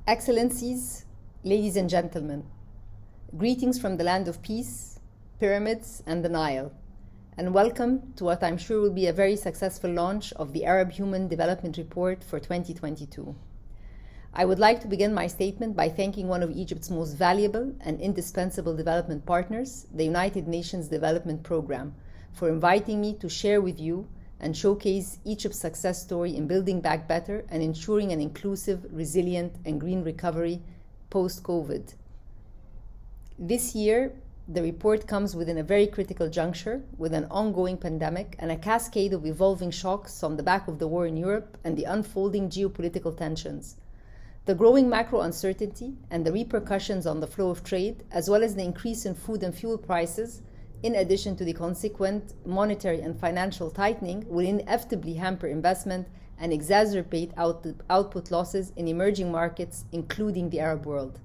Excellencies, ladies and gentlemen, greetings from the land of peace, pyramids, and the Nile, and welcome to what I'm sure will be a very successful launch of the Arab Human Development Report for 2022. I would like to begin my statement by thanking one of Egypt's most valuable and indispensable development partners, the United Nations Development Programme, for inviting me to share with you and showcase Egypt's success story in building back better and ensuring an inclusive, resilient, and green recovery post-COVID. This year, the report comes within a very critical juncture with an ongoing pandemic and a cascade of evolving shocks on the back of the war in Europe and the unfolding geopolitical tensions. The growing macro uncertainty and the repercussions on the flow of trade, as well as the increase in food and fuel prices, in addition to the consequent monetary and financial tightening, will inevitably hamper investment and exacerbate output losses in emerging markets, including the Arab world.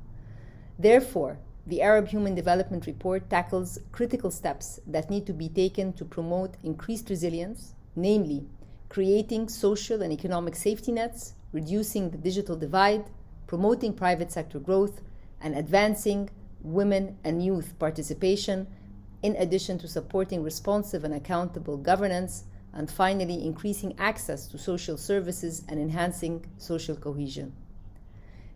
Therefore, the Arab Human Development Report tackles critical steps that need to be taken to promote increased resilience, namely, creating social and economic safety nets, reducing the digital divide, promoting private sector growth, and advancing women and youth participation, in addition to supporting responsive and accountable governance, and finally increasing access to social services and enhancing social cohesion.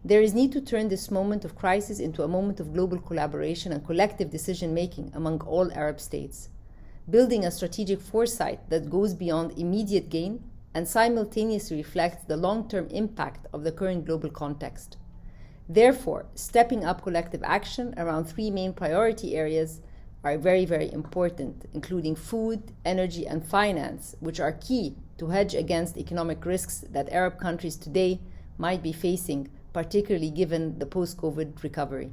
There is need to turn this moment of crisis into a moment of global collaboration and collective decision-making among all Arab states, building a strategic foresight that goes beyond immediate gain and simultaneously reflects the long-term impact of the current global context. Therefore, stepping up collective action around three main priority areas are very, very important, including food, energy, and finance, which are key to hedge against economic risks that Arab countries today might be facing, particularly given the post-COVID recovery.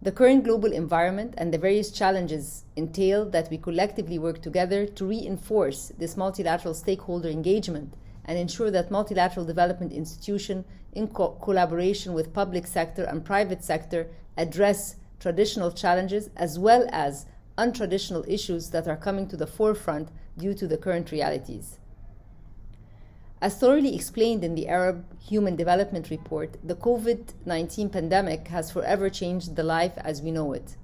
The current global environment and the various challenges entail that we collectively work together to reinforce this multilateral stakeholder engagement and ensure that multilateral development institutions, in collaboration with public sector and private sector, address traditional challenges as well as untraditional issues that are coming to the forefront due to the current realities. As thoroughly explained in the Arab Human Development Report, the COVID-19 pandemic has forever changed the life as we know it.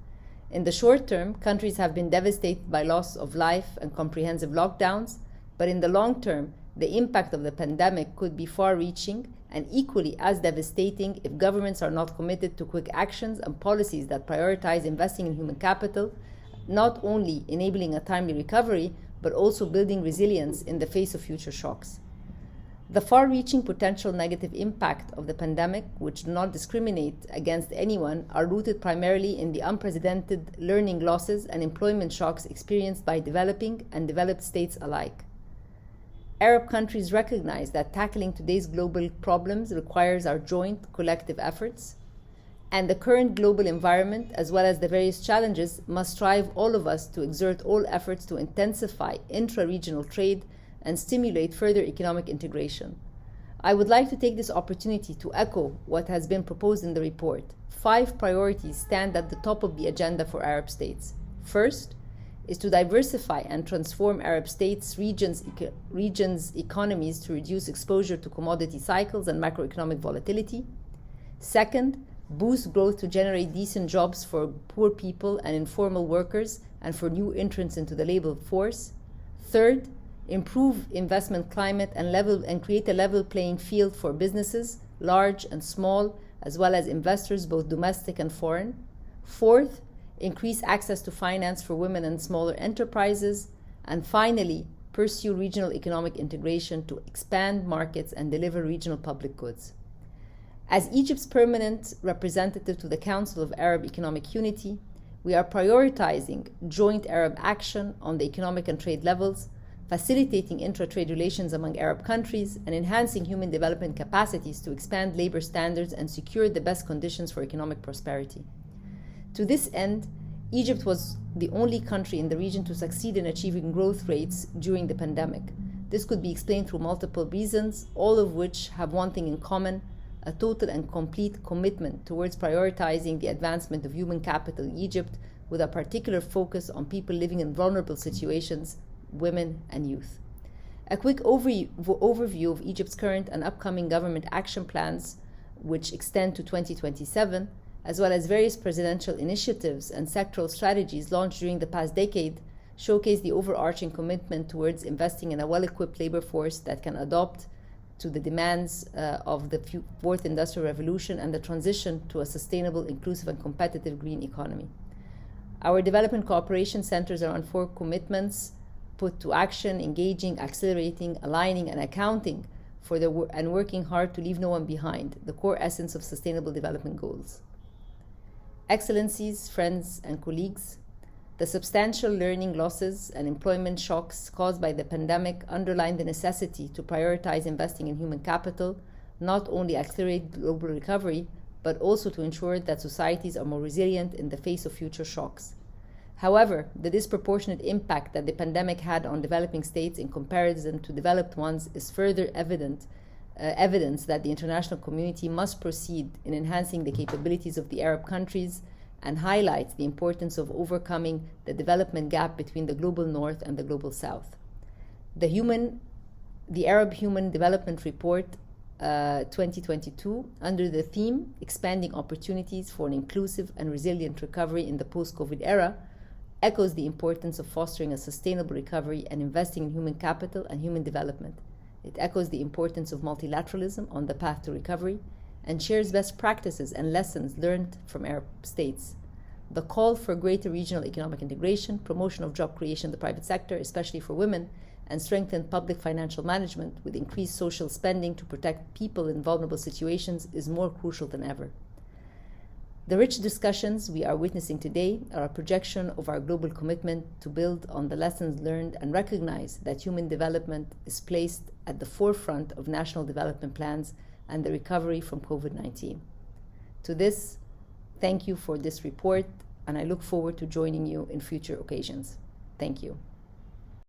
In the short term, countries have been devastated by loss of life and comprehensive lockdowns, but in the long term, the impact of the pandemic could be far-reaching and equally as devastating if governments are not committed to quick actions and policies that prioritize investing in human capital, not only enabling a timely recovery, but also building resilience in the face of future shocks. The far-reaching potential negative impact of the pandemic, which do not discriminate against anyone, are rooted primarily in the unprecedented learning losses and employment shocks experienced by developing and developed states alike. Arab countries recognize that tackling today's global problems requires our joint collective efforts, and the current global environment, as well as the various challenges, must drive all of us to exert all efforts to intensify intra-regional trade and stimulate further economic integration. I would like to take this opportunity to echo what has been proposed in the report. 5 priorities stand at the top of the agenda for Arab states. First, is to diversify and transform Arab states' regions' economies to reduce exposure to commodity cycles and macroeconomic volatility. Second, boost growth to generate decent jobs for poor people and informal workers and for new entrants into the labor force. Third, improve investment climate and create a level playing field for businesses, large and small, as well as investors, both domestic and foreign. Fourth, increase access to finance for women and smaller enterprises, and finally, pursue regional economic integration to expand markets and deliver regional public goods. As Egypt's permanent representative to the Council of Arab Economic Unity, we are prioritizing joint Arab action on the economic and trade levels, facilitating intra-trade relations among Arab countries, and enhancing human development capacities to expand labor standards and secure the best conditions for economic prosperity. To this end, Egypt was the only country in the region to succeed in achieving growth rates during the pandemic. This could be explained through multiple reasons, all of which have one thing in common: a total and complete commitment towards prioritizing the advancement of human capital in Egypt, with a particular focus on people living in vulnerable situations, women and youth. A quick overview of Egypt's current and upcoming government action plans which extend to 2027, as well as various presidential initiatives and sectoral strategies launched during the past decade, showcase the overarching commitment towards investing in a well-equipped labor force that can adapt to the demands of the fourth industrial revolution and the transition to a sustainable, inclusive, and competitive green economy. Our development cooperation centers around 4 commitments put to action, engaging, accelerating, aligning, and accounting for and working hard to leave no one behind, the core essence of Sustainable Development Goals. Excellencies, friends, and colleagues, the substantial learning losses and employment shocks caused by the pandemic underline the necessity to prioritize investing in human capital, not only accelerate global recovery, but also to ensure that societies are more resilient in the face of future shocks. However, the disproportionate impact that the pandemic had on developing states in comparison to developed ones is further evidence that the international community must proceed in enhancing the capabilities of the Arab countries and highlights the importance of overcoming the development gap between the global north and the global south. The Arab Human Development Report 2022, under the theme Expanding Opportunities for an Inclusive and Resilient Recovery in the Post-COVID Era, echoes the importance of fostering a sustainable recovery and investing in human capital and human development. It echoes the importance of multilateralism on the path to recovery and shares best practices and lessons learned from Arab states. The call for greater regional economic integration, promotion of job creation in the private sector, especially for women, and strengthened public financial management with increased social spending to protect people in vulnerable situations is more crucial than ever. The rich discussions we are witnessing today are a projection of our global commitment to build on the lessons learned and recognize that human development is placed at the forefront of national development plans and the recovery from COVID-19. To this, thank you for this report, and I look forward to joining you in future occasions. Thank you.